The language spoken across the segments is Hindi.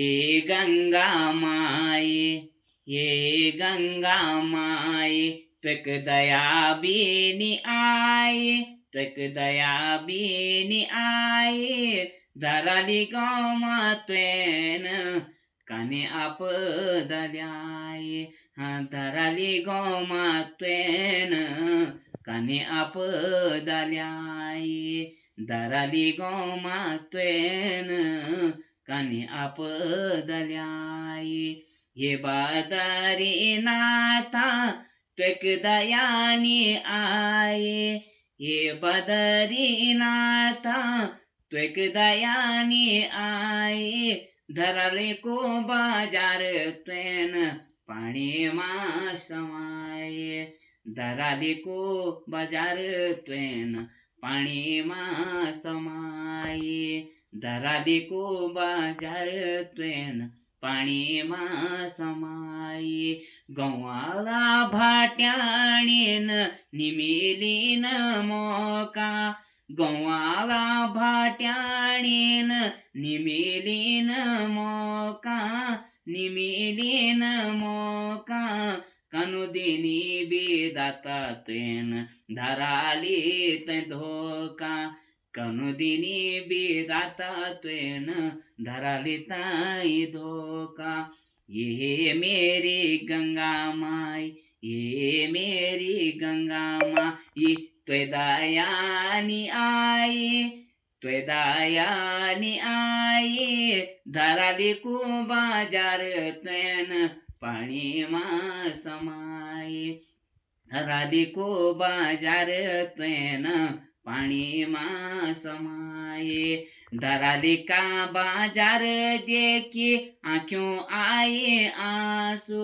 ये गंगा माई, ये गंगा माई, त्वक दया बीनी आई, त्वक दया बीनी आई, धराली गौमा त्वेन काने आप दल्याय, हाँ धराली गौमा त्वेन काने आप दल्याय, धराली गौमा त्वेन काने आप दल्याय. ये बादरी नाथा त्वक दयानी आये, ये बदरी नाथा त्वक दयानी आये, धरले को बाजार त्वेन पाणी मा समाये, धराले को बाजार त्वेन पाणी मा समाये, धराले को बाजार त्वेन पाणी मा समाये. गौवाला भाट्याणीन निमिलीन मोका, गौवाला भाट्याणीन निमिलीन मोका, निमिलीन मोका, कनुदिनी बिदाता त्वेन धराली ते धोका, कनुदिनी बिदाता त्वेन धराली ताई धोका. ये मेरी गंगा माई, ये मेरी गंगा माई, त्वे दयानी आई, त्वे दयानी आई, धराली को बाजार त्वेन पाणी मा समाये, धराली को बाजार त्वेन पाणी मा समाये. धराली का बाजार देखी आँखों आए आंसू,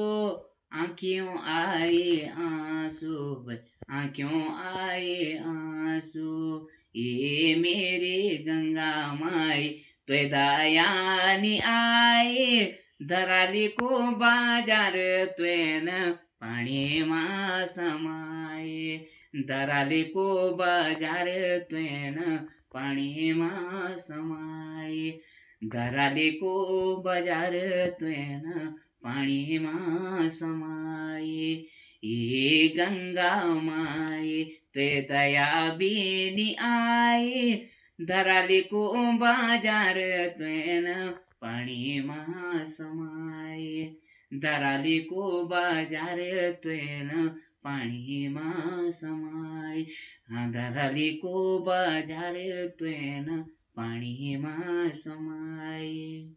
आँखों आए आंसू, आँखों आए आंसू. ये मेरी गंगा माई, त्वे दयानी आई, धराली को बाजार त्वेन पाणी मा समाये, धराली को बाजार त्वेन पाणी मा समाये, धराली को बाजार त्वेन पाणी मा समाये. ये गंगा माई, त्वे दया बीनी आई, धराली को बाजार त्वेन पाणी मा समाये, धराली को बाजार त्वेन पाणी मा समाये, धराली को बाजार त्वेन पाणी मा समाये.